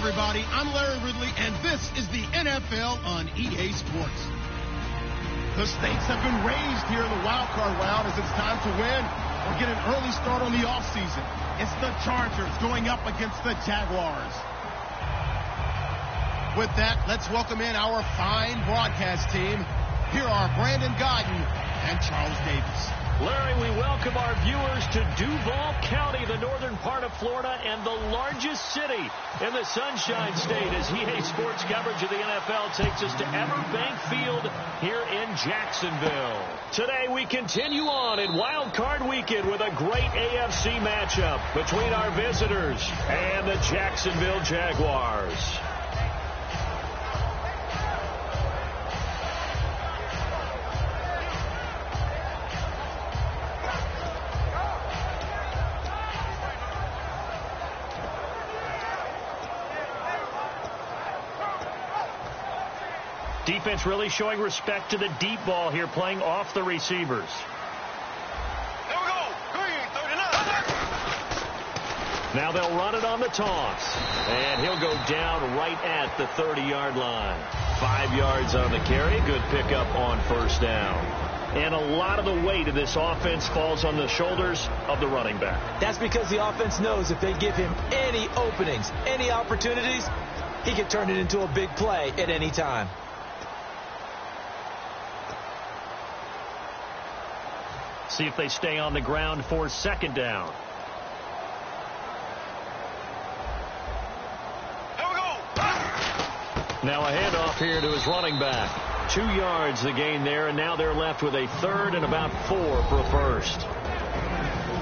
everybody. I'm Larry Ridley, and this is the NFL on EA Sports. The stakes have been raised here in the wild card round as it's time to win or get an early start on the offseason. It's the Chargers going up against the Jaguars. With that, let's welcome in our fine broadcast team. Here are Brandon Godden and Charles Davis. Larry, we welcome our viewers to Duval County, the northern part of Florida, and the largest city in the Sunshine State as EA Sports coverage of the NFL takes us to Everbank Field here in Jacksonville. Today we continue on in Wild Card Weekend with a great AFC matchup between our visitors and the Jacksonville Jaguars. Defense really showing respect to the deep ball here, playing off the receivers. Here we go. Green, 39. Now they'll run it on the toss. And he'll go down right at the 30-yard line. 5 yards on the carry. Good pickup on first down. And a lot of the weight of this offense falls on the shoulders of the running back. That's because the offense knows if they give him any openings, any opportunities, he can turn it into a big play at any time. See if they stay on the ground for second down. Here we go. Now a handoff here to his running back. 2 yards the gain there, and now they're left with a third and about 4 for a first.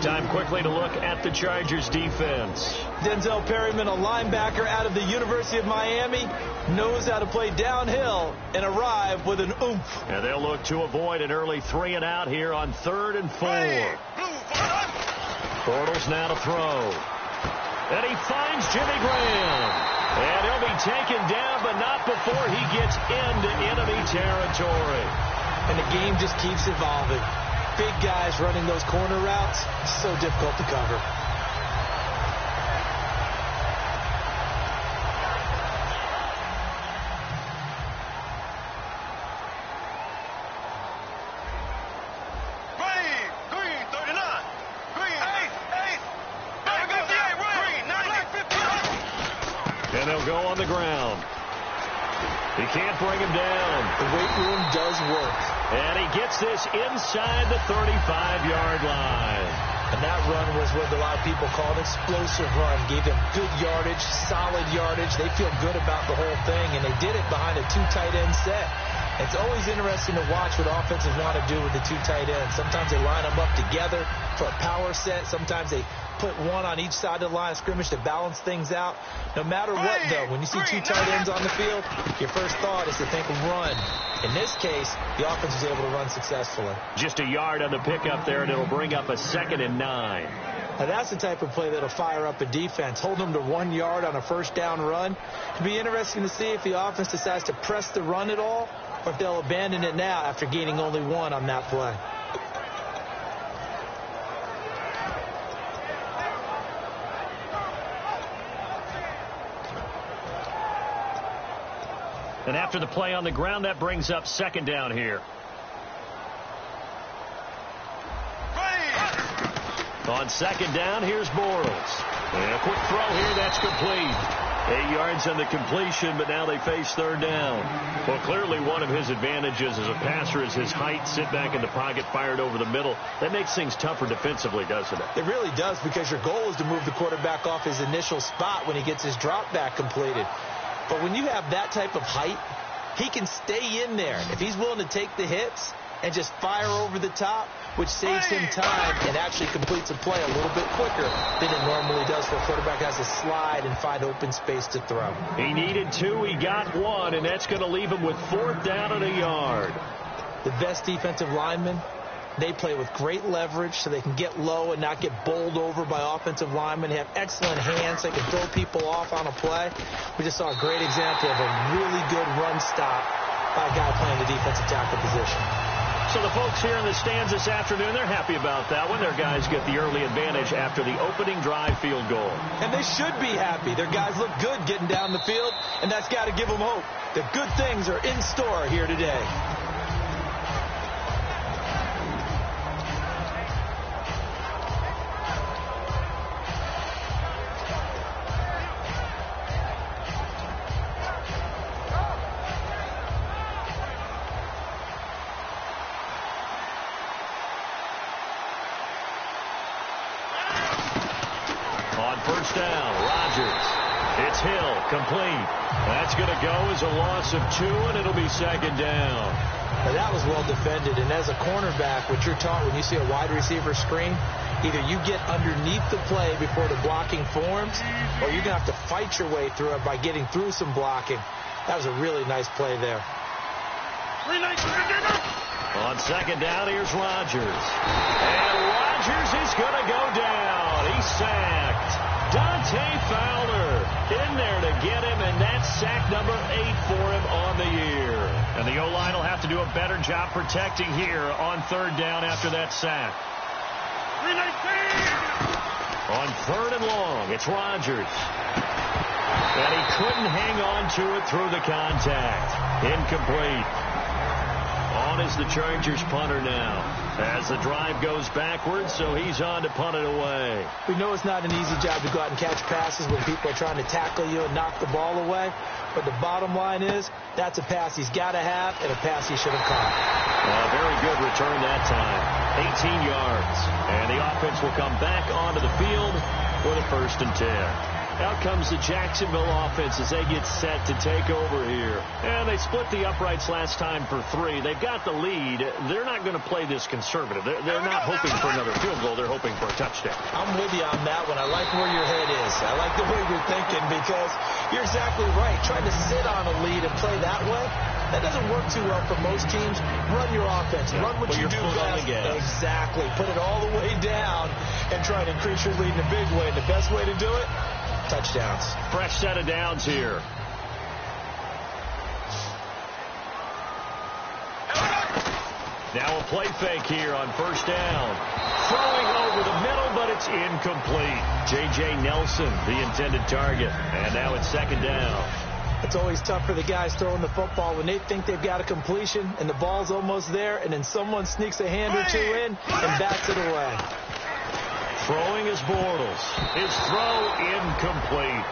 Time quickly to look at the Chargers defense. Denzel Perryman, a linebacker out of the University of Miami, knows how to play downhill and arrive with an oomph. And they'll look to avoid an early 3 and out here on 3rd and 4. Bortles now to throw. And he finds Jimmy Graham. And he'll be taken down, but not before he gets into enemy territory. And the game just keeps evolving. Big guys running those corner routes, so difficult to cover. Green, 39. Green, ace. Green, 58, And they'll go on the ground. He can't bring him down. The weight room does work. And he gets this inside the 35-yard line. And that run was what a lot of people call an explosive run. Gave them good yardage, solid yardage. They feel good about the whole thing, and they did it behind a 2 tight end set. It's always interesting to watch what offenses want to do with the 2 tight ends. Sometimes they line them up together for a power set. Sometimes they put one on each side of the line of scrimmage to balance things out. No matter what, though, when you see 2 tight ends on the field, your first thought is to think run. In this case, the offense was able to run successfully. Just a yard on the pickup there, and it'll bring up a 2nd and 9. Now that's the type of play that'll fire up a defense. Hold them to 1 yard on a first down run. It'll be interesting to see if the offense decides to press the run at all, or if they'll abandon it now after gaining only 1 on that play. And after the play on the ground, that brings up 2nd down here. On 2nd down, here's Bortles. And a quick throw here, that's complete. 8 yards on the completion, but now they face 3rd down. Well, clearly one of his advantages as a passer is his height. Sit back in the pocket, fired over the middle. That makes things tougher defensively, doesn't it? It really does, because your goal is to move the quarterback off his initial spot when he gets his drop back completed. But when you have that type of height, he can stay in there. If he's willing to take the hits and just fire over the top, which saves him time and actually completes a play a little bit quicker than it normally does for a quarterback has to slide and find open space to throw. He needed 2, he got 1, and that's going to leave him with 4th down and a yard. The best defensive linemen, they play with great leverage so they can get low and not get bowled over by offensive linemen. They have excellent hands so they can throw people off on a play. We just saw a great example of a really good run stop by a guy playing the defensive tackle position. So the folks here in the stands this afternoon, they're happy about that one. Their guys get the early advantage after the opening drive field goal. And they should be happy. Their guys look good getting down the field, and that's got to give them hope that good things are in store here today. First down, Rodgers. It's Hill, complete. That's going to go as a loss of 2, and it'll be second down. Now that was well defended, and as a cornerback, what you're taught when you see a wide receiver screen, either you get underneath the play before the blocking forms, or you're going to have to fight your way through it by getting through some blocking. That was a really nice play there. On second down, here's Rodgers. And Rodgers is going to go down. He's sacked. Dante Fowler in there to get him, and that's sack number 8 for him on the year. And the O-line will have to do a better job protecting here on third down after that sack. On third and long, it's Rodgers. And he couldn't hang on to it through the contact. Incomplete. On is the Chargers punter now, as the drive goes backwards, so he's on to punt it away. We know it's not an easy job to go out and catch passes when people are trying to tackle you and knock the ball away, but the bottom line is that's a pass he's got to have and a pass he should have caught. Very good return that time, 18 yards, and the offense will come back onto the field for the 1st and 10. Out comes the Jacksonville offense as they get set to take over here. And they split the uprights last time for 3. They've got the lead. They're not going to play this conservative. They're not hoping for another field goal. They're hoping for a touchdown. I'm with you on that one. I like where your head is. I like the way you're thinking because you're exactly right. Trying to sit on a lead and play that way, that doesn't work too well for most teams. Run your offense. Run what you do best. Exactly. Put it all the way down and try to increase your lead in a big way. And the best way to do it, touchdowns. Fresh set of downs here. Now a play fake here on first down. Throwing over the middle, but it's incomplete. J.J. Nelson, the intended target. And now it's second down. It's always tough for the guys throwing the football when they think they've got a completion and the ball's almost there, and then someone sneaks a hand or two in and bats it away. Throwing is Bortles. His throw incomplete.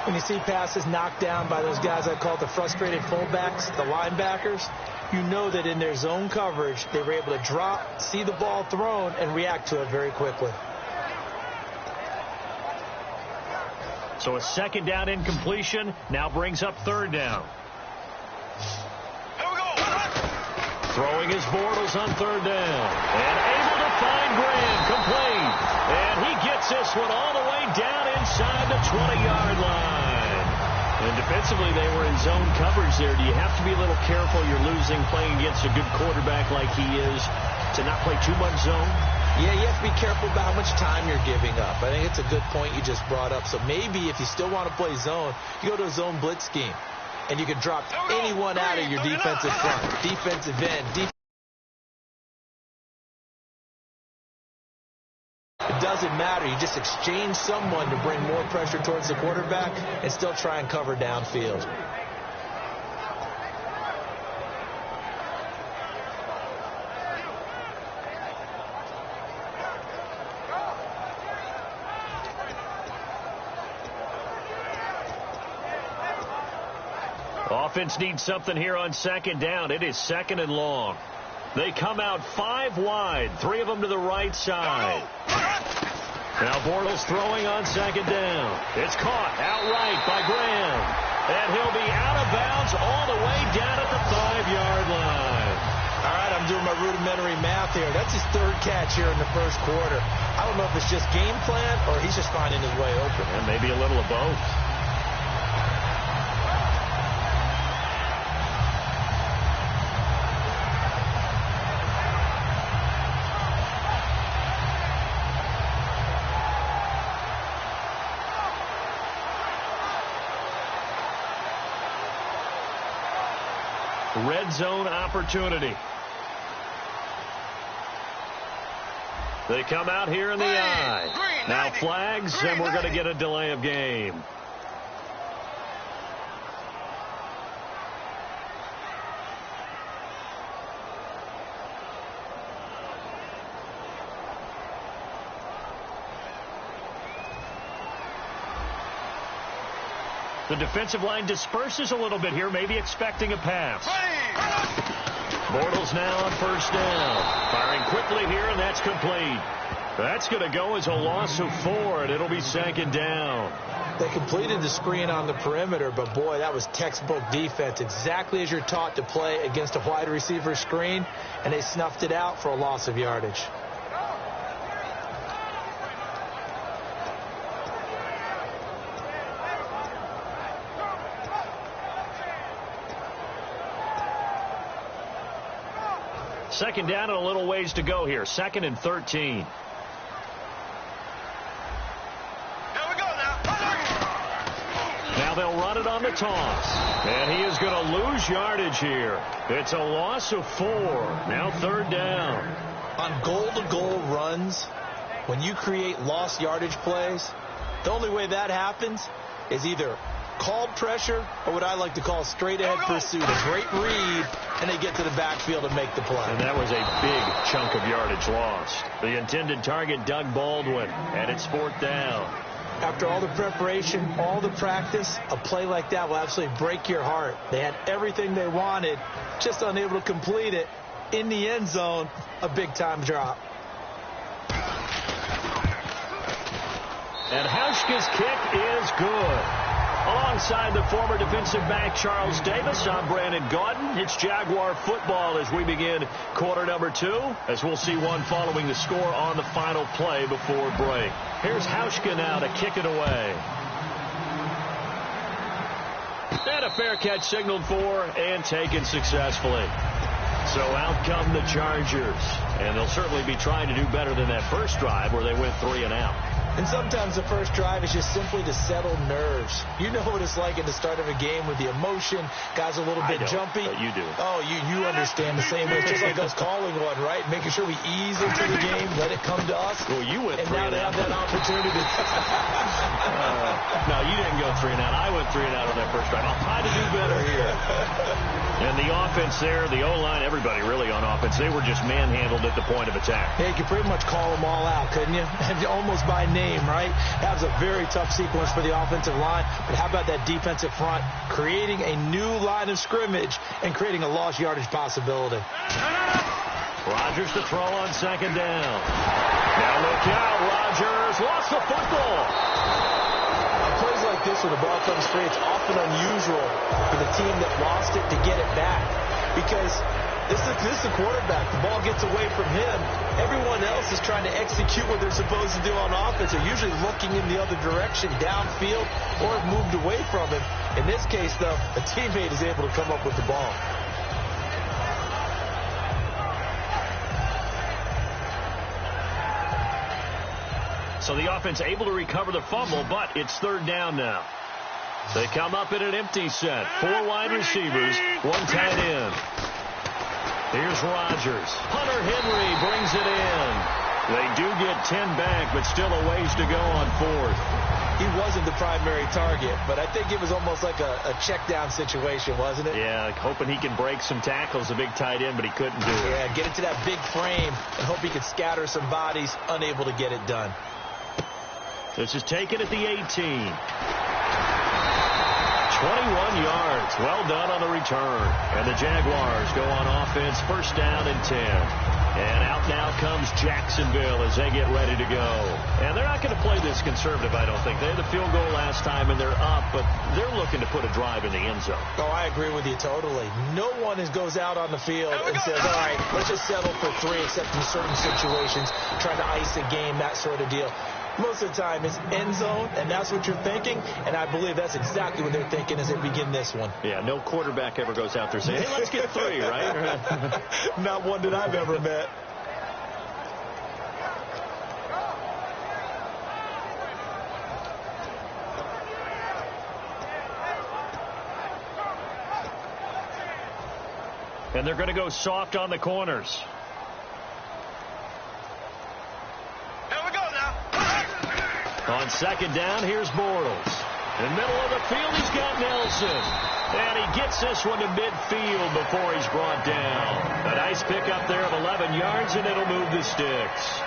When you see passes knocked down by those guys I call the frustrated fullbacks, the linebackers, you know that in their zone coverage, they were able to drop, see the ball thrown, and react to it very quickly. So a second down incompletion now brings up third down. Here we go. Throwing is Bortles on third down. And able to find Graham, complete. And he gets this one all the way down inside the 20-yard line. And defensively, they were in zone coverage there. Do you have to be a little careful? You're losing playing against a good quarterback like he is to not play too much zone? Yeah, you have to be careful about how much time you're giving up. I think it's a good point you just brought up. So maybe if you still want to play zone, you go to a zone blitz scheme. And you can drop anyone out of your defensive front, defensive end, It doesn't matter. You just exchange someone to bring more pressure towards the quarterback and still try and cover downfield. Offense needs something here on second down. It is second and long. They come out 5 wide, 3 of them to the right side. Now Bortles throwing on second down. It's caught outright by Graham. And he'll be out of bounds all the way down at the 5-yard line. All right, I'm doing my rudimentary math here. That's his 3rd catch here in the first quarter. I don't know if it's just game plan or he's just finding his way open. And maybe a little of both. Red zone opportunity. They come out here in the eye. Now flags, and we're going to get a delay of game. The defensive line disperses a little bit here, maybe expecting a pass. Bortles now on first down. Firing quickly here, and that's complete. That's going to go as a loss of 4, and it'll be second down. They completed the screen on the perimeter, but boy, that was textbook defense. Exactly as you're taught to play against a wide receiver screen, and they snuffed it out for a loss of yardage. Second down and a little ways to go here. 2nd and 13. Here we go now. Now they'll run it on the toss. And he is going to lose yardage here. It's a loss of 4. Now 3rd down. On goal-to-goal runs, when you create lost yardage plays, the only way that happens is either called pressure or what I like to call straight-ahead pursuit. A great read, and they get to the backfield and make the play. And that was a big chunk of yardage lost. The intended target, Doug Baldwin, and it's 4th down. After all the preparation, all the practice, a play like that will absolutely break your heart. They had everything they wanted, just unable to complete it. In the end zone, a big-time drop. And Hauschka's kick is good. Alongside the former defensive back Charles Davis, I'm Brandon Gaudin. It's Jaguar football as we begin quarter number 2, as we'll see one following the score on the final play before break. Here's Hauschka now to kick it away. And a fair catch signaled for and taken successfully. So out come the Chargers. And they'll certainly be trying to do better than that first drive where they went 3 and out. And sometimes the first drive is just simply to settle nerves. You know what it's like at the start of a game with the emotion. Guys are a little bit jumpy. But you do. Oh, you understand the same way. It's just like us calling one, right? Making sure we ease into the game, let it come to us. Well, you went and 3 now and they out. have that opportunity. No, you didn't go 3 and out. I went 3 and out on that first drive. I'll try to do better here. And the offense there, the O-line, everybody really on offense, they were just manhandled at the point of attack. Yeah, you could pretty much call them all out, couldn't you? Almost by name, right? That was a very tough sequence for the offensive line. But how about that defensive front creating a new line of scrimmage and creating a lost yardage possibility? Rodgers to throw on 2nd down. Now look out, Rodgers lost the football. Plays like this when the ball comes free, it's often unusual for the team that lost it to get it back. Because this is the quarterback. The ball gets away from him. Everyone else is trying to execute what they're supposed to do on offense. They're usually looking in the other direction, downfield, or have moved away from him. In this case, though, a teammate is able to come up with the ball. So the offense able to recover the fumble, but it's 3rd down now. They come up in an empty set. 4 wide receivers, 1 tight end. Here's Rodgers. Hunter Henry brings it in. They do get 10 back, but still a ways to go on 4th. He wasn't the primary target, but I think it was almost like a check down situation, wasn't it? Yeah, hoping he can break some tackles, a big tight end, but he couldn't do it. Yeah, get into that big frame and hope he could scatter some bodies, unable to get it done. This is taken at the 18. 21 yards. Well done on the return. And the Jaguars go on offense, 1st down and 10. And out now comes Jacksonville as they get ready to go. And they're not going to play this conservative, I don't think. They had the field goal last time, and they're up, but they're looking to put a drive in the end zone. Oh, I agree with you totally. No one goes out on the field and says, all right, let's just settle for 3, except in certain situations, trying to ice a game, that sort of deal. Most of the time, it's end zone, and that's what you're thinking, and I believe that's exactly what they're thinking as they begin this one. Yeah, no quarterback ever goes out there saying, hey, let's get 3, right? Not one that I've ever met. And they're going to go soft on the corners. On second down, here's Bortles. In the middle of the field, he's got Nelson. And he gets this one to midfield before he's brought down. A nice pickup there of 11 yards, and it'll move the sticks.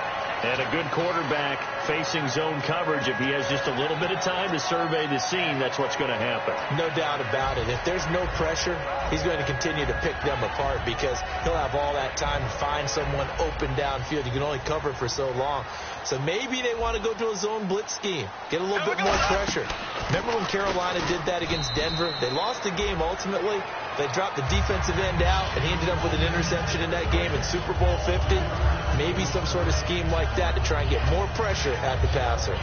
And a good quarterback facing zone coverage. If he has just a little bit of time to survey the scene, that's what's going to happen. No doubt about it. If there's no pressure, he's going to continue to pick them apart because he'll have all that time to find someone open downfield. You can only cover for so long. So maybe they want to go to a zone blitz scheme, get a little bit more pressure. Remember when Carolina did that against Denver? They lost the game ultimately. They dropped the defensive end out, and he ended up with an interception in that game in Super Bowl 50. Maybe some sort of scheme like that to try and get more pressure at the passer.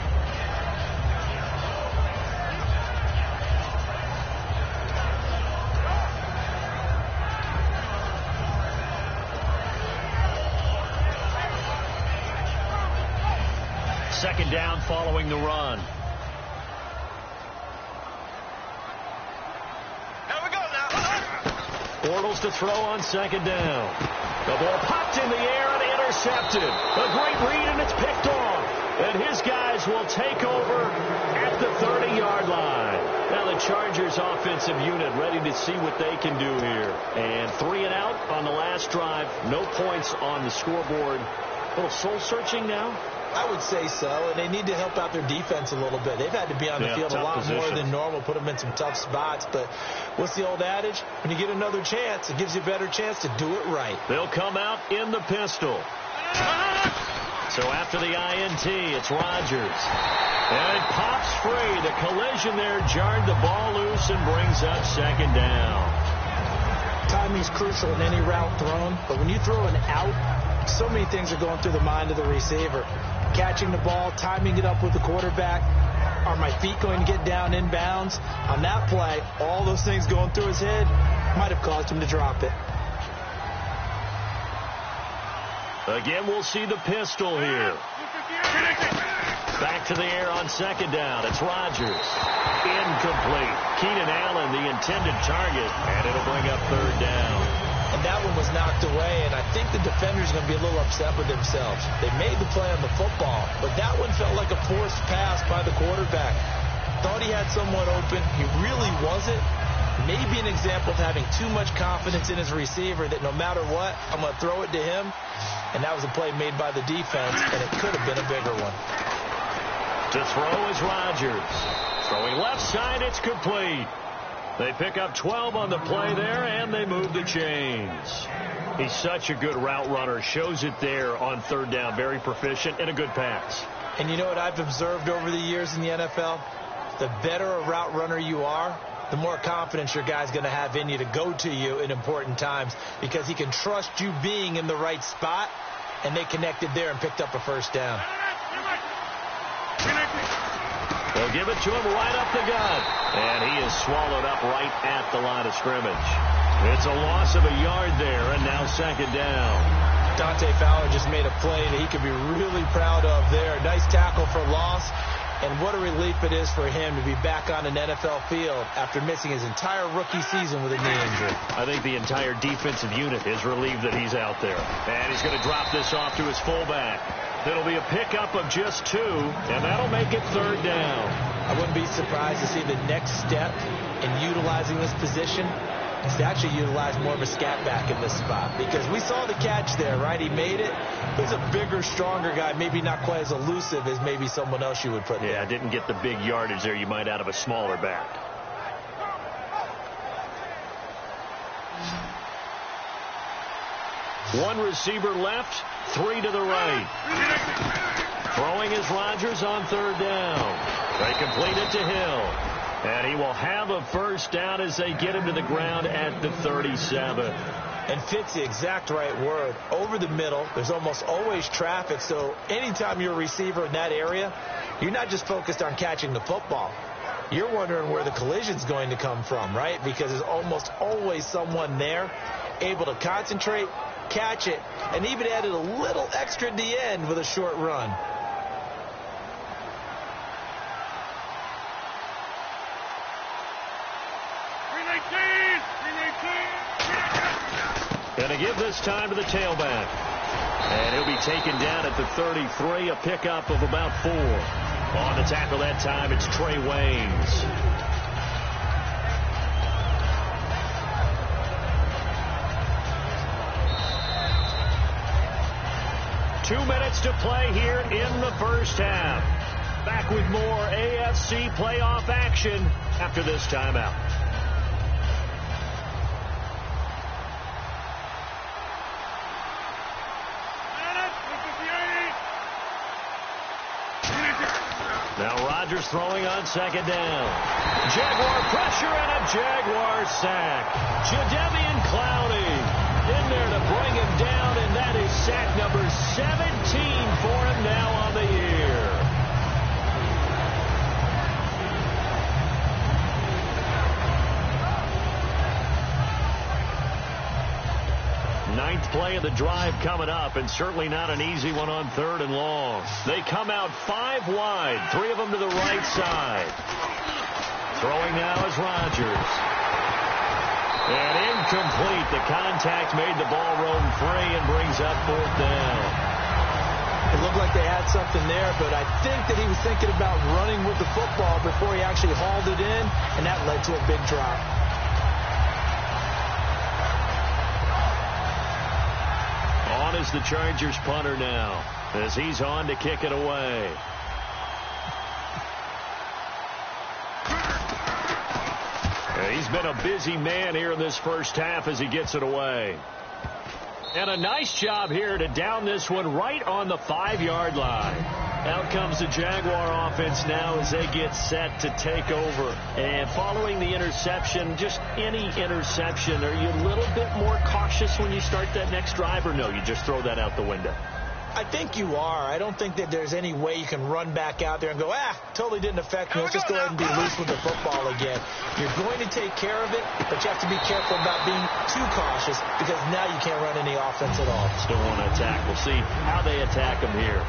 Second down following the run. Here we go now. Bortles to throw on second down. The ball popped in the air and intercepted. A great read, and it's picked off. And his guys will take over at the 30-yard line. Now the Chargers offensive unit ready to see what they can do here. And 3 and out on the last drive. No points on the scoreboard. A little soul-searching now. I would say so, and they need to help out their defense a little bit. They've had to be on the field a lot more than normal, put them in some tough spots. But what's the old adage? When you get another chance, it gives you a better chance to do it right. They'll come out in the pistol. So after the INT, it's Rodgers. And it pops free. The collision there jarred the ball loose and brings up second down. Timing's crucial in any route thrown, but when you throw an out, so many things are going through the mind of the receiver. Catching the ball, timing it up with the quarterback. Are my feet going to get down inbounds? On that play, all those things going through his head might have caused him to drop it. Again, we'll see the pistol here. Back to the air on second down. It's Rodgers. Incomplete. Keenan Allen, the intended target, and it'll bring up third down. And that one was knocked away, and I think the defender's going to be a little upset with themselves. They made the play on the football, but that one felt like a forced pass by the quarterback. Thought he had someone open. He really wasn't. Maybe an example of having too much confidence in his receiver that no matter what, I'm going to throw it to him. And that was a play made by the defense, and it could have been a bigger one. To throw is Rodgers. Throwing left side, it's complete. They pick up 12 on the play there, and they move the chains. He's such a good route runner. Shows it there on third down. Very proficient and a good pass. And you know what I've observed over the years in the NFL? The better a route runner you are, the more confidence your guy's going to have in you to go to you in important times because he can trust you being in the right spot, and they connected there and picked up a first down. They'll give it to him right up the gut. And he is swallowed up right at the line of scrimmage. It's a loss of a yard there, and now second down. Dante Fowler just made a play that he could be really proud of there. Nice tackle for loss. And what a relief it is for him to be back on an NFL field after missing his entire rookie season with a knee injury. I think the entire defensive unit is relieved that he's out there. And he's going to drop this off to his fullback. It'll be a pickup of just 2, and that'll make it third down. I wouldn't be surprised to see the next step in utilizing this position is to actually utilize more of a scat back in this spot. Because we saw the catch there, right? He made it. He's a bigger, stronger guy, maybe not quite as elusive as maybe someone else you would put there. Yeah, didn't get the big yardage there you might out of a smaller back. One receiver left, 3 to the right. Throwing is Rodgers on third down. They complete it to Hill. And he will have a first down as they get him to the ground at the 37. And fits the exact right word. Over the middle, there's almost always traffic. So anytime you're a receiver in that area, you're not just focused on catching the football. You're wondering where the collision's going to come from, right? Because there's almost always someone there able to concentrate, catch it, and even added a little extra at the end with a short run. Going to give this time to the tailback. And he'll be taken down at the 33, a pickup of about 4. On the tackle that time, it's Trey Waynes. Two minutes to play here in the first half. Back with more AFC playoff action after this timeout. Now Rodgers throwing on second down. Jaguar pressure and a Jaguar sack. Jadeveon Clowney in there to bring him down, and that is sack number 17 for him now on the year. Ninth play of the drive coming up, and certainly not an easy one on 3rd and long. They come out 5 wide, 3 of them to the right side. Throwing now is Rodgers. And incomplete. The contact made the ball roam free and brings up 4th down. It looked like they had something there, but I think that he was thinking about running with the football before he actually hauled it in, and that led to a big drop. On is the Chargers punter now, as he's on to kick it away. He's been a busy man here in this first half as he gets it away. And a nice job here to down this one right on the 5-yard line. Out comes the Jaguar offense now as they get set to take over. And following the interception, just any interception, are you a little bit more cautious when you start that next drive, or no, you just throw that out the window? I think you are. I don't think that there's any way you can run back out there and go, totally didn't affect me. Let's just go ahead and be loose with the football again. You're going to take care of it, but you have to be careful about being too cautious because now you can't run any offense at all. Still want to attack. We'll see how they attack them here.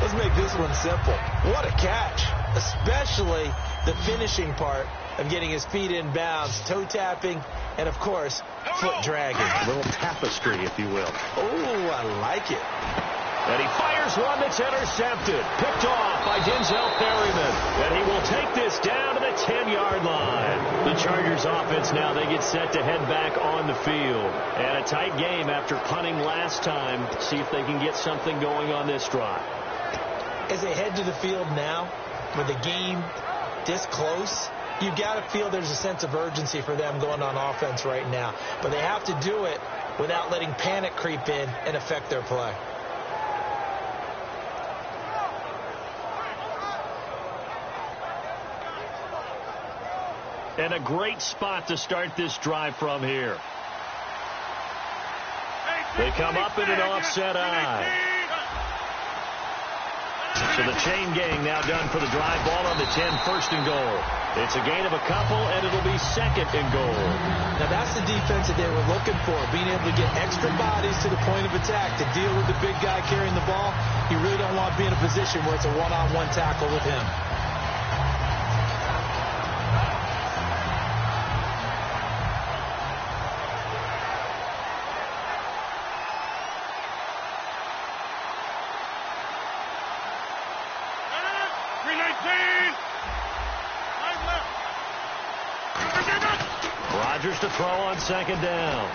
Let's make this one simple. What a catch, especially the finishing part of getting his feet in bounds, toe tapping, and, of course, foot dragging. A little tapestry, if you will. Oh, I like it. And he fires one that's intercepted. Picked off by Denzel Ferryman. And he will take this down to the 10-yard line. The Chargers offense now, they get set to head back on the field. And a tight game after punting last time. See if they can get something going on this drive. As they head to the field now, with the game this close, you've got to feel there's a sense of urgency for them going on offense right now. But they have to do it without letting panic creep in and affect their play. And a great spot to start this drive from here. They come up in an offset eye. So the chain gang now done for the drive. Ball on the 10, 1st and goal. It's a gain of a couple, and it'll be 2nd and goal. Now that's the defense that they were looking for, being able to get extra bodies to the point of attack to deal with the big guy carrying the ball. You really don't want to be in a position where it's a one-on-one tackle with him. Rodgers to throw on 2nd down.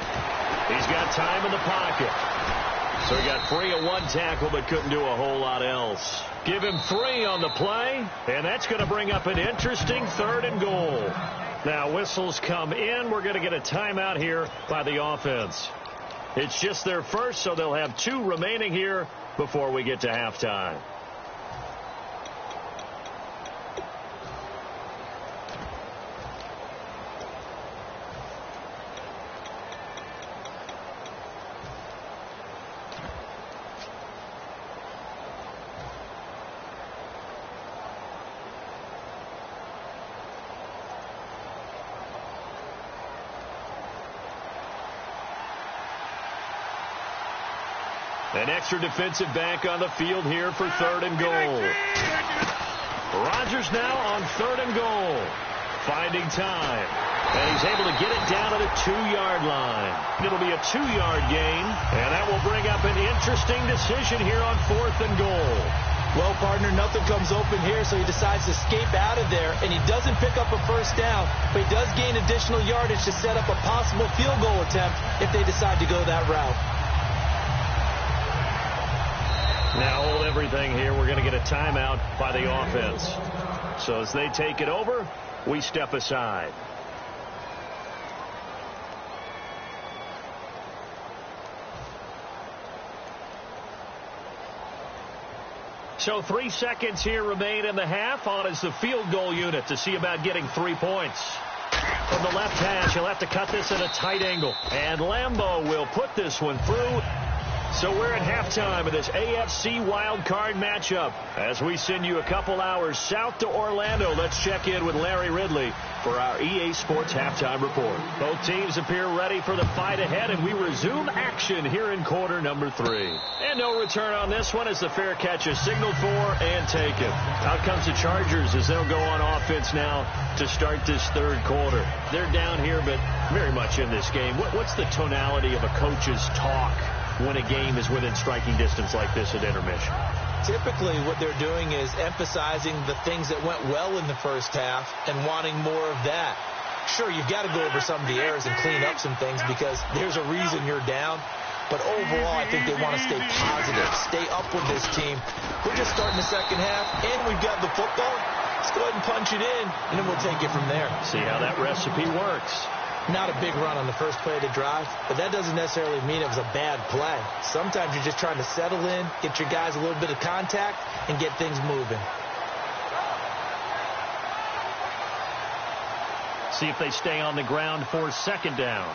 He's got time in the pocket. So he got free of one tackle but couldn't do a whole lot else. Give him 3 on the play, and that's going to bring up an interesting 3rd and goal. Now whistles come in. We're going to get a timeout here by the offense. It's just their first, so they'll have 2 remaining here before we get to halftime. An extra defensive back on the field here for 3rd and goal. Rodgers now on 3rd and goal. Finding time. And he's able to get it down to the 2-yard line. It'll be a 2-yard gain. And that will bring up an interesting decision here on 4th and goal. Well, partner, nothing comes open here, so he decides to escape out of there, and he doesn't pick up a first down, but he does gain additional yardage to set up a possible field goal attempt if they decide to go that route. Now hold everything here. We're going to get a timeout by the offense. So as they take it over, we step aside. So 3 seconds here remain in the half. On is the field goal unit to see about getting 3 points. From the left hash, he'll have to cut this at a tight angle. And Lambeau will put this one through. So we're at halftime of this AFC wildcard matchup. As we send you a couple hours south to Orlando, let's check in with Larry Ridley for our EA Sports Halftime Report. Both teams appear ready for the fight ahead, and we resume action here in quarter number 3. And no return on this one as the fair catch is signaled for and taken. Out comes the Chargers as they'll go on offense now to start this third quarter. They're down here, but very much in this game. What's the tonality of a coach's talk when a game is within striking distance like this at intermission? Typically what they're doing is emphasizing the things that went well in the first half and wanting more of that. Sure, you've got to go over some of the errors and clean up some things because there's a reason you're down. But overall, I think they want to stay positive, stay up with this team. We're just starting the second half, and we've got the football. Let's go ahead and punch it in, and then we'll take it from there. See how that recipe works. Not a big run on the first play of the drive, but that doesn't necessarily mean it was a bad play. Sometimes you're just trying to settle in, get your guys a little bit of contact, and get things moving. See if they stay on the ground for second down.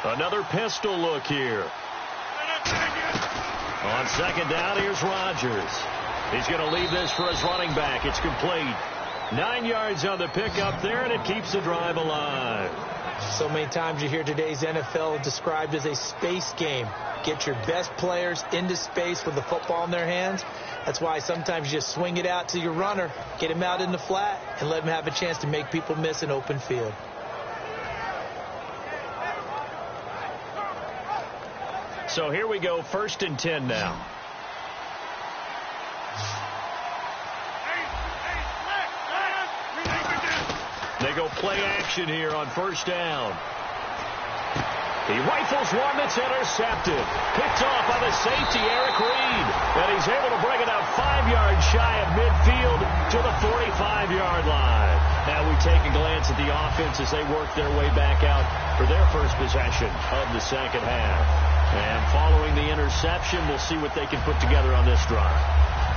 Another pistol look here. On second down, here's Rodgers. He's going to leave this for his running back. It's complete. 9 yards on the pickup there, and it keeps the drive alive. So many times you hear today's NFL described as a space game. Get your best players into space with the football in their hands. That's why sometimes you just swing it out to your runner, get him out in the flat, and let him have a chance to make people miss an open field. So here we go, 1st and 10 now. They go play action here on 1st down. He rifles one that's intercepted. Picked off by the safety, Eric Reed. And he's able to bring it out 5 yards shy of midfield to the 45-yard line. Now we take a glance at the offense as they work their way back out for their first possession of the second half. And following the interception, we'll see what they can put together on this drive.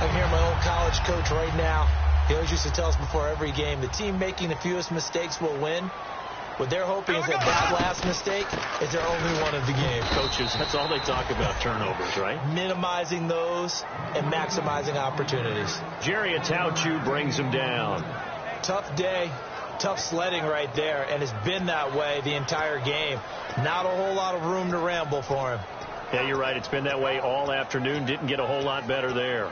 I'm here, my old college coach right now. He always used to tell us before every game, the team making the fewest mistakes will win. What they're hoping is that last mistake is their only one of the game. Coaches, that's all they talk about, turnovers, right? Minimizing those and maximizing opportunities. Jerry Atauchu brings him down. Tough day, tough sledding right there, and it's been that way the entire game. Not a whole lot of room to ramble for him. Yeah, you're right. It's been that way all afternoon. Didn't get a whole lot better there.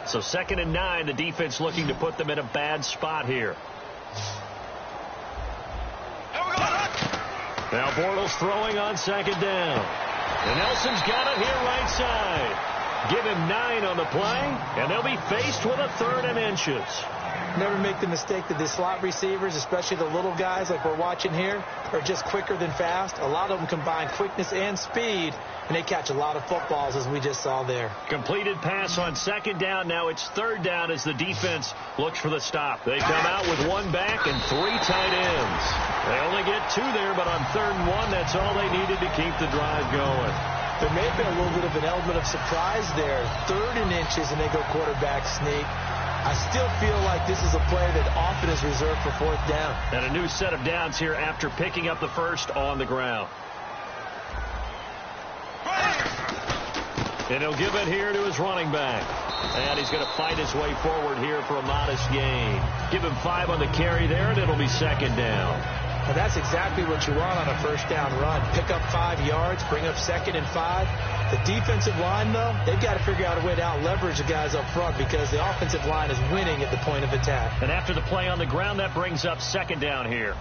So 2nd and 9, the defense looking to put them in a bad spot here. Now Bortles throwing on 2nd down. And Nelson's got it here right side. Give him 9 on the play, and they'll be faced with a 3rd and inches. Never make the mistake that the slot receivers, especially the little guys like we're watching here, are just quicker than fast. A lot of them combine quickness and speed, and they catch a lot of footballs, as we just saw there. Completed pass on 2nd down. Now it's 3rd down as the defense looks for the stop. They come out with 1 back and 3 tight ends. They only get 2 there, but on 3rd and 1, that's all they needed to keep the drive going. There may have been a little bit of an element of surprise there. 3rd and inches, and they go quarterback sneak. I still feel like this is a play that often is reserved for 4th down. And a new set of downs here after picking up the first on the ground. And he'll give it here to his running back. And he's going to fight his way forward here for a modest gain. Give him 5 on the carry there, and it'll be 2nd down. And that's exactly what you want on a 1st down run. Pick up 5 yards, bring up 2nd and 5. The defensive line, though, they've got to figure out a way to out-leverage the guys up front because the offensive line is winning at the point of attack. And after the play on the ground, that brings up 2nd down here.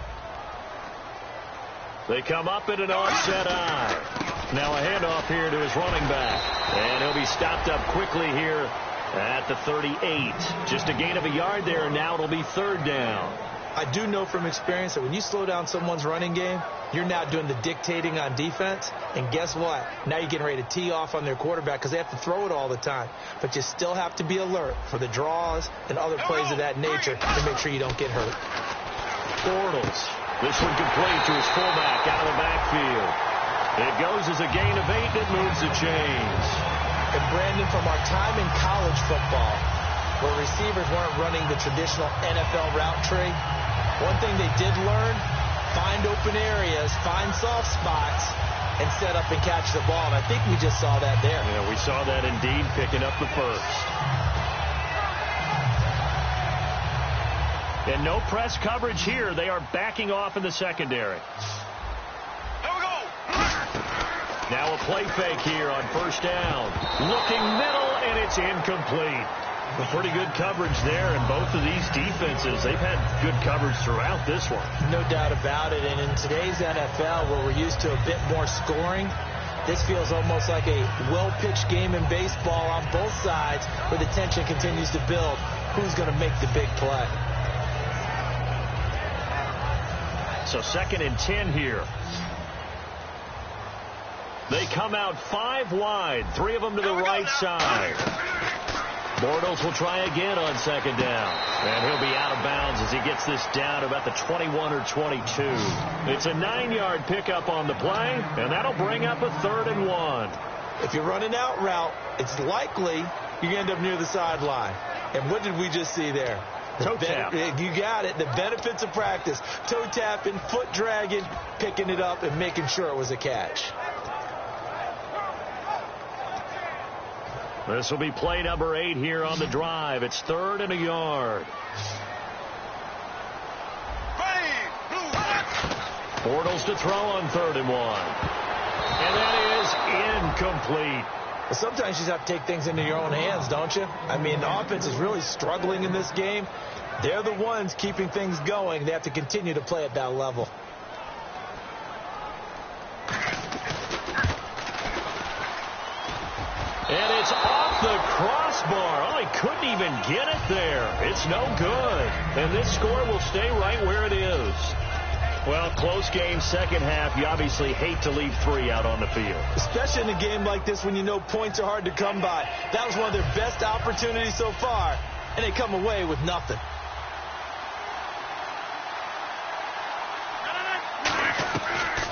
They come up at an offset eye. Now a handoff here to his running back. And he'll be stopped up quickly here at the 38. Just a gain of a yard there, and now it'll be third down. I do know from experience that when you slow down someone's running game, you're now doing the dictating on defense. And guess what? Now you're getting ready to tee off on their quarterback because they have to throw it all the time. But you still have to be alert for the draws and other plays of that nature to make sure you don't get hurt. Bortles. This one complete to his fullback out of the backfield. It goes as a gain of 8 and it moves the chains. And Brandon, from our time in college football, where receivers weren't running the traditional NFL route tree, one thing they did learn, find open areas, find soft spots, and set up and catch the ball. And I think we just saw that there. Yeah, we saw that indeed, picking up the first. And no press coverage here. They are backing off in the secondary. Here we go. Now a play fake here on first down. Looking middle, and it's incomplete. A pretty good coverage there, and both of these defenses, they've had good coverage throughout this one. No doubt about it. And in today's NFL, where we're used to a bit more scoring, this feels almost like a well-pitched game in baseball on both sides, where the tension continues to build. Who's going to make the big play? So 2nd and 10 here. They come out 5 wide, 3 of them to the right side. Bortles will try again on 2nd down. And he'll be out of bounds as he gets this down to about the 21 or 22. It's a 9-yard pickup on the play, and that'll bring up a 3rd and 1. If you're running out route, it's likely you end up near the sideline. And what did we just see there? Toe tap. You got it. The benefits of practice. Toe tapping, foot dragging, picking it up, and making sure it was a catch. This will be play number 8 here on the drive. It's 3rd and a yard. Bortles to throw on 3rd and 1. And that is incomplete. Well, sometimes you just have to take things into your own hands, don't you? I mean, the offense is really struggling in this game. They're the ones keeping things going. They have to continue to play at that level. And it's off the crossbar. Oh, he couldn't even get it there. It's no good. And this score will stay right where it is. Well, close game, second half. You obviously hate to leave 3 out on the field. Especially in a game like this when you know points are hard to come by. That was one of their best opportunities so far, and they come away with nothing.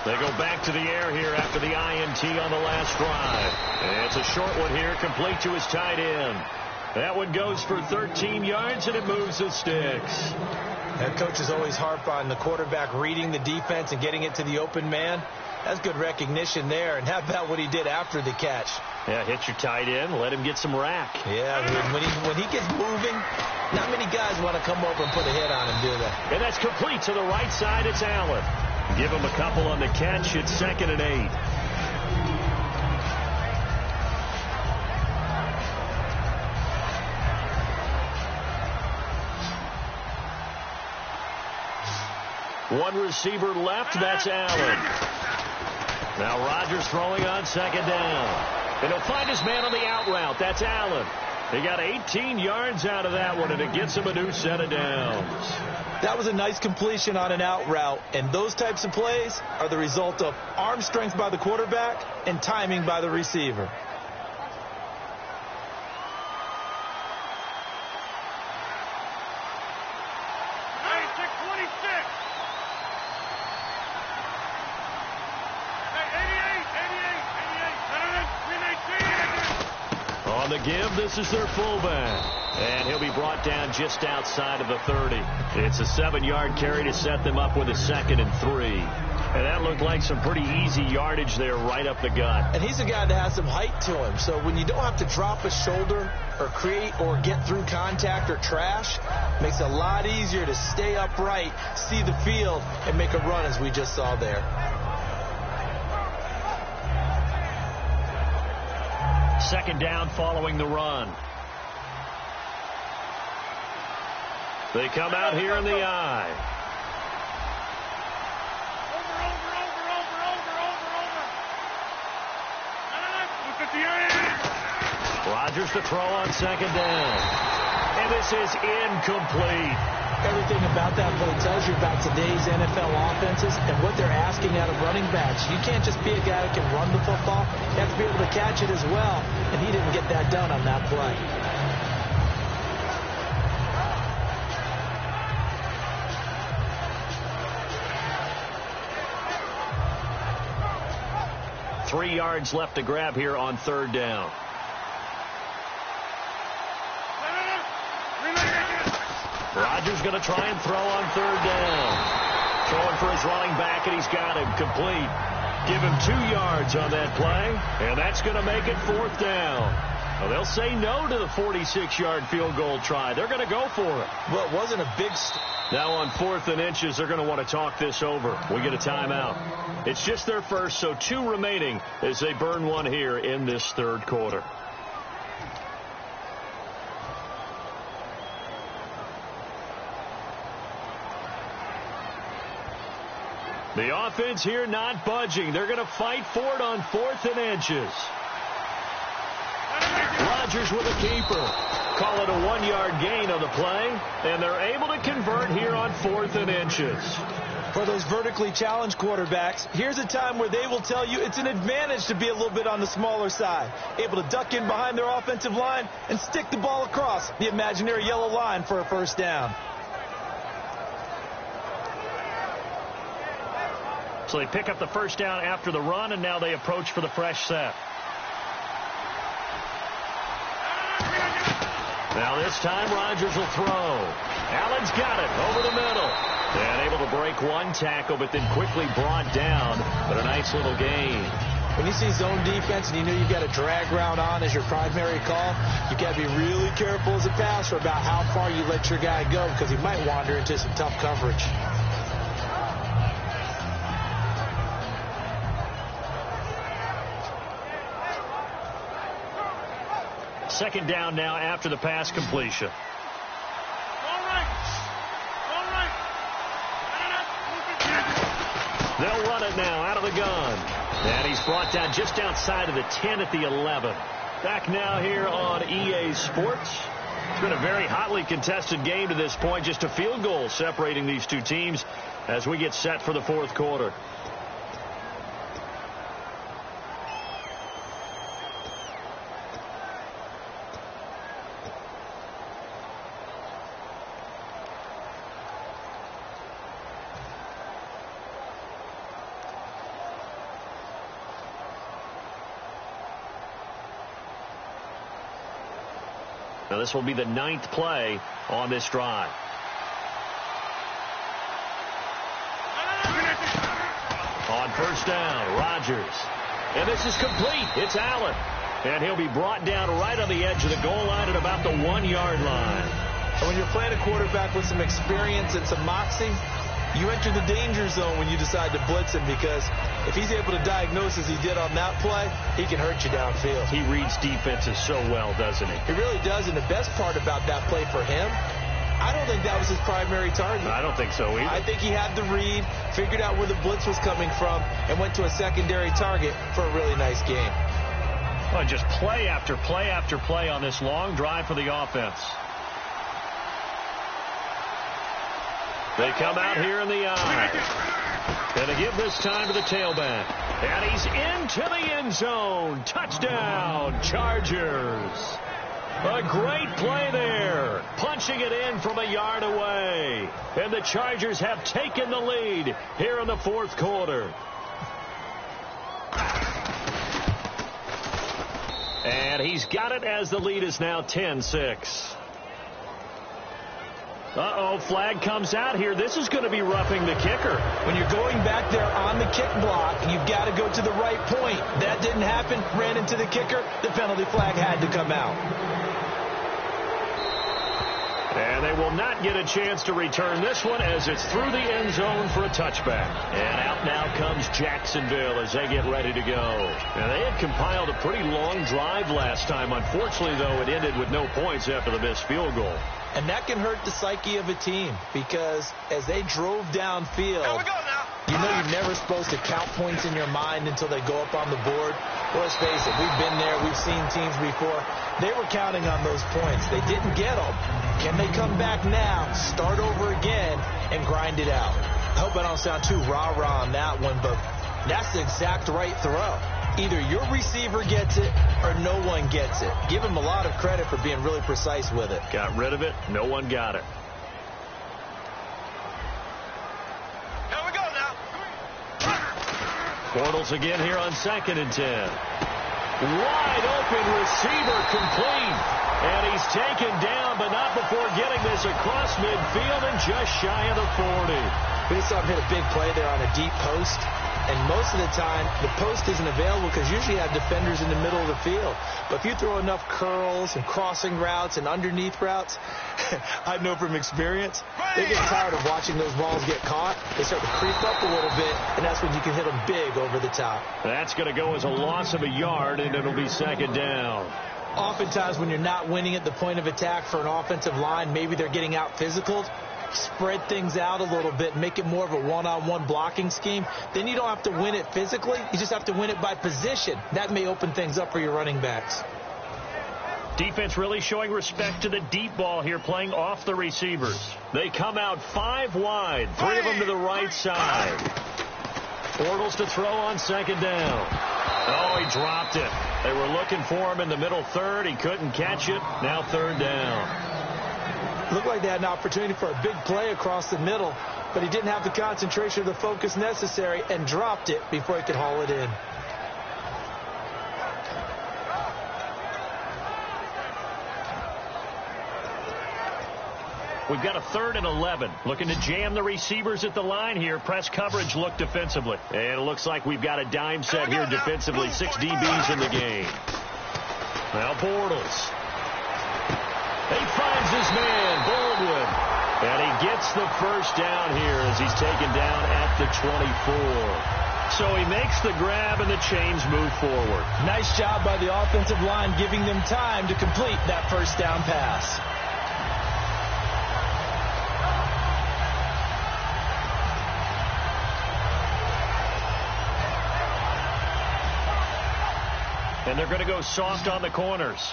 They go back to the air here after the INT on the last drive. And it's a short one here, complete to his tight end. That one goes for 13 yards, and it moves the sticks. That coaches always harp on the quarterback reading the defense and getting it to the open man. That's good recognition there. And how about what he did after the catch? Yeah, hit your tight end, let him get some rack. Yeah, when he gets moving, not many guys want to come over and put a hit on him, do they? And that's complete to the right side. It's Allen. Give him a couple on the catch. It's 2nd and 8. One receiver left. That's Allen. Now Rodgers throwing on 2nd down. And he'll find his man on the out route. That's Allen. He got 18 yards out of that one, and it gets him a new set of downs. That was a nice completion on an out route, and those types of plays are the result of arm strength by the quarterback and timing by the receiver. On the give, this is their fullback. And he'll be brought down just outside of the 30. It's a 7-yard carry to set them up with a 2nd and 3. And that looked like some pretty easy yardage there right up the gut. And he's a guy that has some height to him. So when you don't have to drop a shoulder or create or get through contact or trash, it makes it a lot easier to stay upright, see the field, and make a run as we just saw there. Second down following the run. They come out here in the eye. Rodgers to throw on second down. And this is incomplete. Everything about that play tells you about today's NFL offenses and what they're asking out of running backs. You can't just be a guy that can run the football. You have to be able to catch it as well, and he didn't get that done on that play. Three yards left to grab here on third down. Rodgers going to try and throw on third down. Throwing for his running back, and he's got him complete. Give him 2 yards on that play, and that's going to make it fourth down. Well, they'll say no to the 46-yard field goal try. They're going to go for it. Well, it wasn't a big... Now on 4th and inches, they're going to want to talk this over. We get a timeout. It's just their first, so 2 remaining as they burn one here in this third quarter. The offense here not budging. They're going to fight for it on 4th and inches. Rodgers with a keeper. Call it a 1-yard gain on the play, and they're able to convert here on 4th and inches. For those vertically challenged quarterbacks, here's a time where they will tell you it's an advantage to be a little bit on the smaller side. Able to duck in behind their offensive line and stick the ball across the imaginary yellow line for a first down. So they pick up the first down after the run, and now they approach for the fresh set. Now this time Rodgers will throw. Allen's got it over the middle. And able to break one tackle, but then quickly brought down. But a nice little gain. When you see zone defense and you know you've got a drag route on as your primary call, you've got to be really careful as a passer about how far you let your guy go, because he might wander into some tough coverage. Second down now after the pass completion. They'll run it now out of the gun. And he's brought down just outside of the 10 at the 11. Back now here on EA Sports. It's been a very hotly contested game to this point. Just a field goal separating these two teams as we get set for the fourth quarter. Now this will be the 9th play on this drive. On first down, Rodgers. And this is complete. It's Allen. And he'll be brought down right on the edge of the goal line at about the 1-yard line. And when you're playing a quarterback with some experience and some moxie, you enter the danger zone when you decide to blitz him, because if he's able to diagnose as he did on that play, he can hurt you downfield. He reads defenses so well, doesn't he? He really does, and the best part about that play for him, I don't think that was his primary target. I don't think so either. I think he had the read, figured out where the blitz was coming from, and went to a secondary target for a really nice game. Well, just play after play after play on this long drive for the offense. They come out here in the eye. And they give this time to the tailback. And he's into the end zone. Touchdown, Chargers. A great play there. Punching it in from a yard away. And the Chargers have taken the lead here in the fourth quarter. And he's got it as the lead is now 10-6. Uh-oh, flag comes out here. This is going to be roughing the kicker. When you're going back there on the kick block, you've got to go to the right point. That didn't happen. Ran into the kicker. The penalty flag had to come out. And they will not get a chance to return this one as it's through the end zone for a touchback. And out now comes Jacksonville as they get ready to go. And they had compiled a pretty long drive last time. Unfortunately, though, it ended with no points after the missed field goal. And that can hurt the psyche of a team, because as they drove downfield, You know you're never supposed to count points in your mind until they go up on the board. Well, let's face it, we've been there. We've seen teams before. They were counting on those points. They didn't get them. Can they come back now, start over again, and grind it out? I hope I don't sound too rah-rah on that one, but that's the exact right throw. Either your receiver gets it or no one gets it. Give him a lot of credit for being really precise with it. Got rid of it. No one got it. Here we go now. Bortles again here on 2nd and 10. Wide open receiver complete. And he's taken down, but not before getting this across midfield and just shy of the 40. We just saw him hit a big play there on a deep post. And most of the time, the post isn't available because usually you have defenders in the middle of the field. But if you throw enough curls and crossing routes and underneath routes, I know from experience, they get tired of watching those balls get caught. They start to creep up a little bit, and that's when you can hit them big over the top. That's going to go as a loss of a yard, and it'll be 2nd down. Oftentimes when you're not winning at the point of attack for an offensive line, maybe they're getting out physical, spread things out a little bit, make it more of a one-on-one blocking scheme. Then you don't have to win it physically. You just have to win it by position. That may open things up for your running backs. Defense really showing respect to the deep ball here, playing off the receivers. They come out 5 wide, 3 of them to the right side. Bortles to throw on 2nd down. Oh, he dropped it. They were looking for him in the middle third. He couldn't catch it. Now 3rd down. Looked like they had an opportunity for a big play across the middle, but he didn't have the concentration or the focus necessary and dropped it before he could haul it in. We've got a 3rd and 11. Looking to jam the receivers at the line here. Press coverage look defensively. And it looks like we've got a dime set here defensively. 6 DBs in the game. Now Bortles. He finds his man, Baldwin. And he gets the first down here as he's taken down at the 24. So he makes the grab and the chains move forward. Nice job by the offensive line giving them time to complete that first down pass. And they're going to go soft on the corners.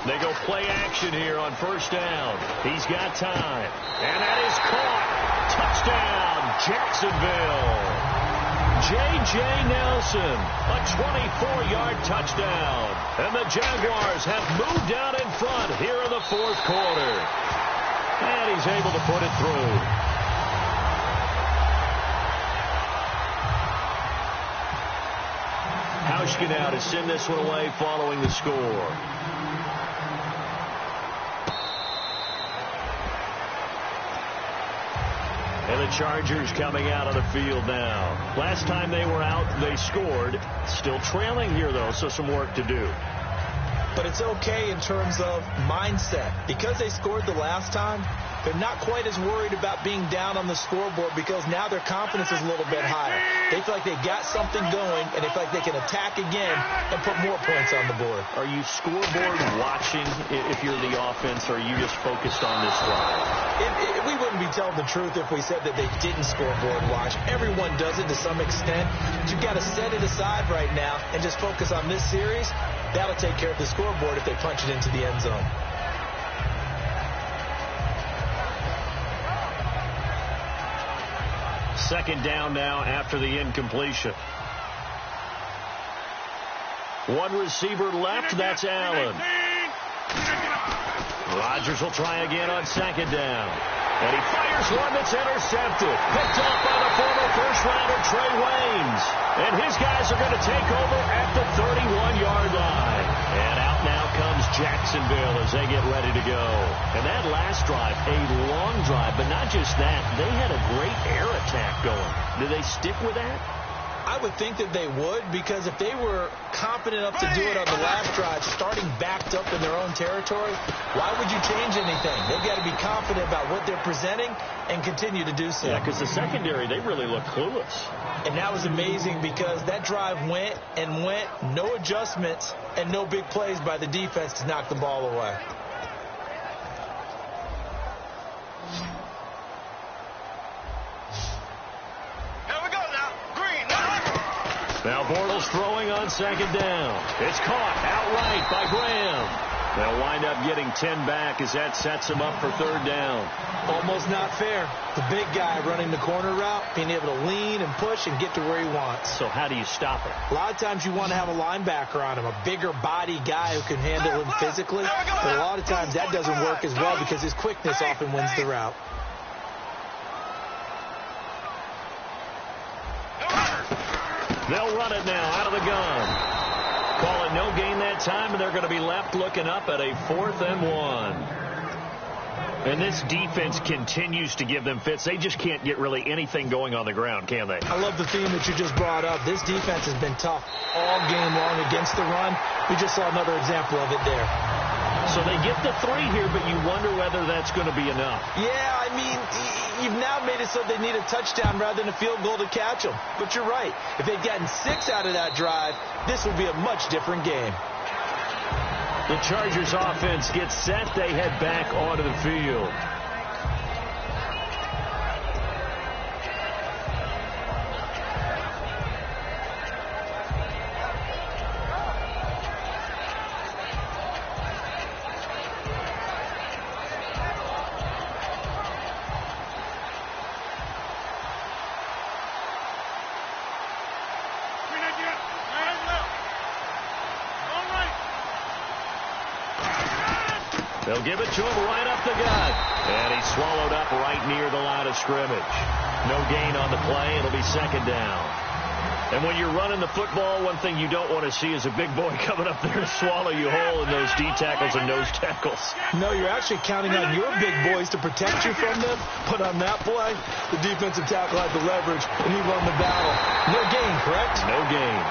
They go play action here on 1st down. He's got time. And that is caught. Touchdown, Jacksonville. J.J. Nelson, a 24-yard touchdown. And the Jaguars have moved out in front here in the 4th quarter. And he's able to put it through. Hauschka now to send this one away following the score. And the Chargers coming out on the field now. Last time they were out, they scored. Still trailing here, though, so some work to do. But it's okay in terms of mindset. Because they scored the last time, they're not quite as worried about being down on the scoreboard because now their confidence is a little bit higher. They feel like they've got something going, and they feel like they can attack again and put more points on the board. Are you scoreboard watching if you're the offense, or are you just focused on this drive? We wouldn't be telling the truth if we said that they didn't scoreboard watch. Everyone does it to some extent. But you've got to set it aside right now and just focus on this series. That'll take care of the scoreboard if they punch it into the end zone. Second down now after the incompletion. One receiver left. That's Allen. Rodgers will try again on 2nd down. And he fires one that's intercepted. Picked off by the former first-rounder Trey Waynes. And his guys are going to take over at the 31-yard line. And out now comes Jacksonville as they get ready to go. And that last drive, a long drive, but not just that. They had a great air attack going. Do they stick with that? I would think that they would, because if they were confident enough to do it on the last drive, starting backed up in their own territory, why would you change anything? They've got to be confident about what they're presenting and continue to do so. Yeah, because the secondary, they really look clueless. And that was amazing because that drive went and went, no adjustments, and no big plays by the defense to knock the ball away. Now Bortles throwing on second down. It's caught outright by Graham. They'll wind up getting 10 back as that sets him up for third down. Almost not fair. The big guy running the corner route, being able to lean and push and get to where he wants. So how do you stop it? A lot of times you want to have a linebacker on him, a bigger body guy who can handle him physically. But a lot of times that doesn't work as well because his quickness often wins the route. They'll run it now out of the gun. Call it no gain that time, and they're going to be left looking up at a 4th and 1. And this defense continues to give them fits. They just can't get really anything going on the ground, can they? I love the theme that you just brought up. This defense has been tough all game long against the run. We just saw another example of it there. So they get the 3 here, but you wonder whether that's going to be enough. Yeah, I mean, you've now made it so they need a touchdown rather than a field goal to catch them. But you're right. If they'd gotten 6 out of that drive, this would be a much different game. The Chargers offense gets set. They head back onto the field. They'll give it to him right up the gut. And he's swallowed up right near the line of scrimmage. No gain on the play. It'll be second down. And when you're running the football, one thing you don't want to see is a big boy coming up there to swallow you whole in those D tackles and nose tackles. No, you're actually counting on your big boys to protect you from them. But on that play, the defensive tackle had the leverage, and he won the battle. No gain, correct? No gain.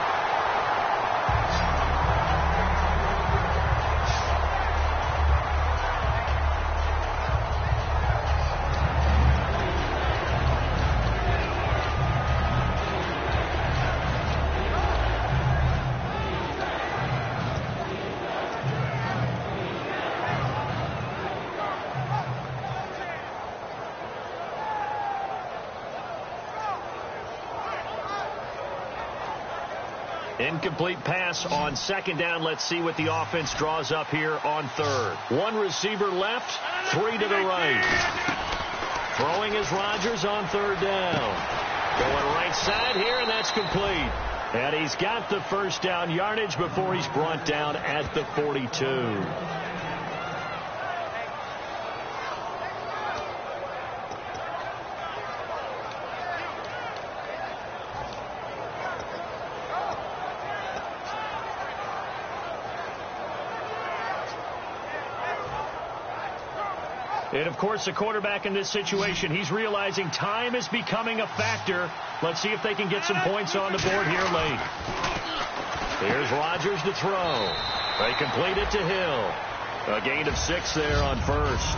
Incomplete pass on second down. Let's see what the offense draws up here on third. 1 receiver left, 3 to the right. Throwing is Rodgers on third down. Going right side here, and that's complete. And he's got the first down yardage before he's brought down at the 42. And, of course, the quarterback in this situation, he's realizing time is becoming a factor. Let's see if they can get some points on the board here late. Here's Rodgers to throw. They complete it to Hill. A gain of 6 there on first.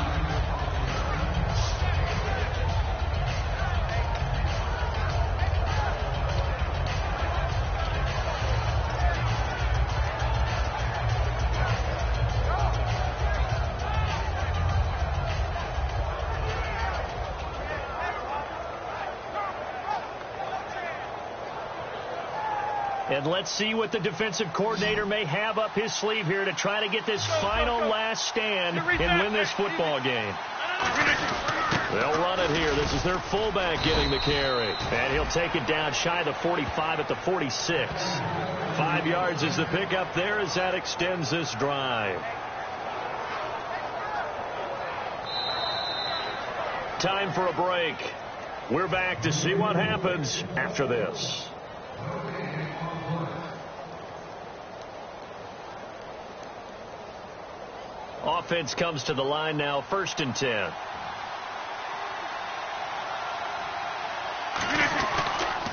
And let's see what the defensive coordinator may have up his sleeve here to try to get this final last stand and win this football game. They'll run it here. This is their fullback getting the carry. And he'll take it down shy of the 45 at the 46. 5 yards is the pickup there as that extends this drive. Time for a break. We're back to see what happens after this. Offense comes to the line now, 1st and 10.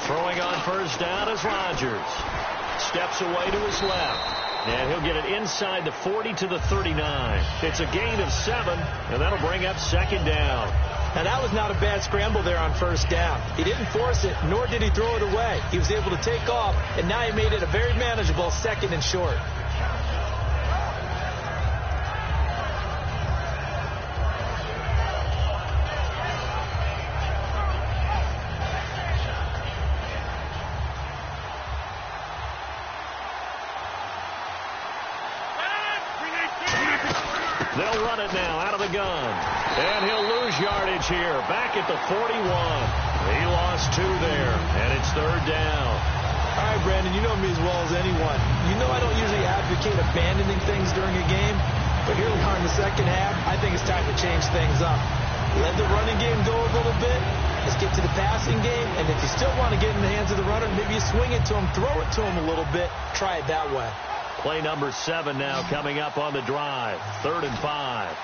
Throwing on first down is Rodgers. Steps away to his left. And he'll get it inside the 40 to the 39. It's a gain of 7, and that'll bring up second down. Now, that was not a bad scramble there on first down. He didn't force it, nor did he throw it away. He was able to take off, and now he made it a very manageable 2nd and short. run it now out of the gun. And he'll lose yardage here. Back at the 41. He lost 2 there, and it's 3rd down. All right, Brandon, you know me as well as anyone. You know I don't usually advocate abandoning things during a game, but here we are in the second half. I think it's time to change things up. Let the running game go a little bit. Let's get to the passing game, and if you still want to get in the hands of the runner, maybe you swing it to him, throw it to him a little bit. Try it that way. Play number 7 now coming up on the drive. 3rd and 5.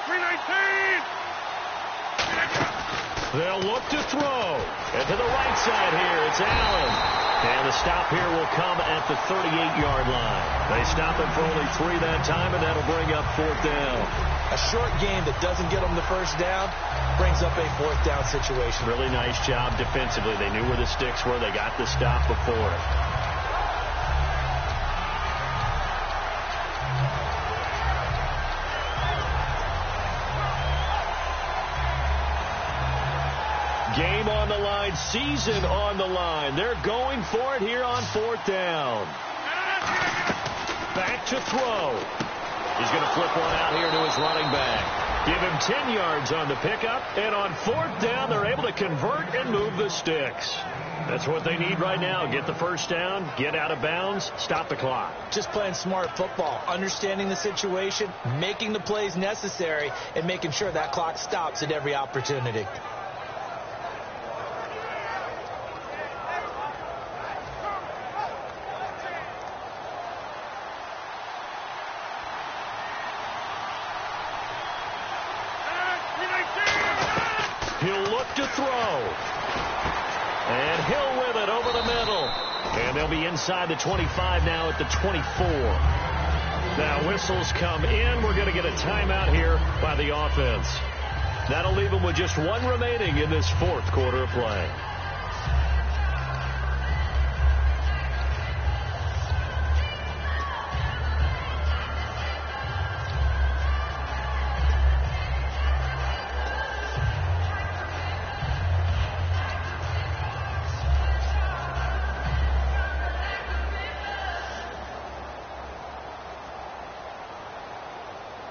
319! They'll look to throw. And to the right side here, it's Allen. And the stop here will come at the 38-yard line. They stop him for only 3 that time, and that'll bring up 4th down. A short game that doesn't get them the first down brings up a 4th down situation. Really nice job defensively. They knew where the sticks were. They got the stop before it. Game on the line, season on the line. They're going for it here on 4th down. Back to throw. He's going to flip one out here to his running back. Give him 10 yards on the pickup, and on 4th down, they're able to convert and move the sticks. That's what they need right now. Get the first down, get out of bounds, stop the clock. Just playing smart football, understanding the situation, making the plays necessary, and making sure that clock stops at every opportunity. He'll look to throw. And Hill with it over the middle. And they'll be inside the 25 now at the 24. Now whistles come in. We're going to get a timeout here by the offense. That'll leave them with just 1 remaining in this 4th quarter of play.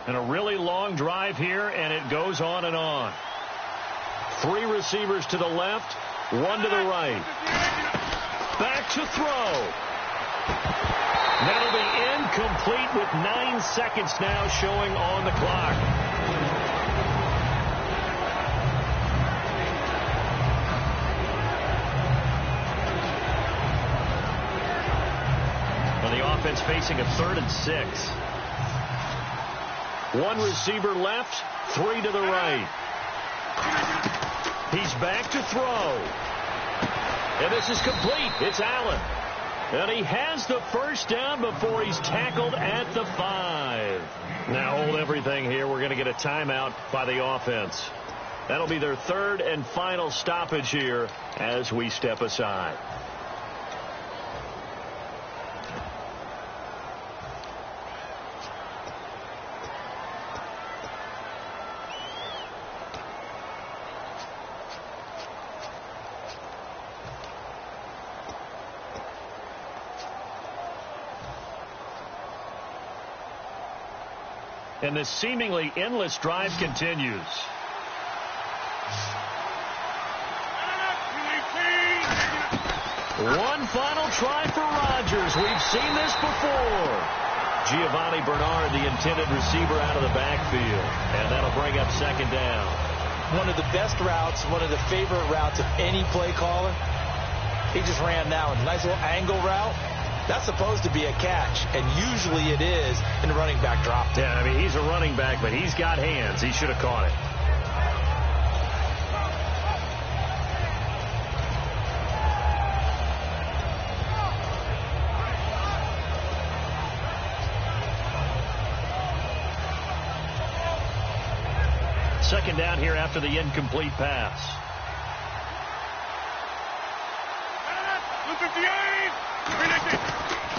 And a really long drive here, and it goes on and on. 3 receivers to the left, 1 to the right. Back to throw. That'll be incomplete with 9 seconds now showing on the clock. And the offense facing a 3rd and 6. 1 receiver left, 3 to the right. He's back to throw. And this is complete. It's Allen. And he has the first down before he's tackled at the 5. Now hold everything here. We're going to get a timeout by the offense. That'll be their 3rd and final stoppage here as we step aside. And this seemingly endless drive continues. One final try for Rodgers. We've seen this before. Giovanni Bernard, the intended receiver, out of the backfield. And that'll bring up 2nd down. One of the best routes, one of the favorite routes of any play caller. He just ran now a nice little angle route. That's supposed to be a catch, and usually it is in the running back drop. Yeah, I mean, he's a running back, but he's got hands. He should have caught it. Second down here after the incomplete pass.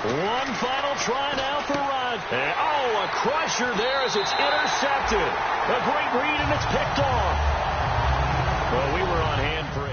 1 final try now for Rod. Oh, a crusher there as it's intercepted. A great read, and it's picked off. Well, we were on hand for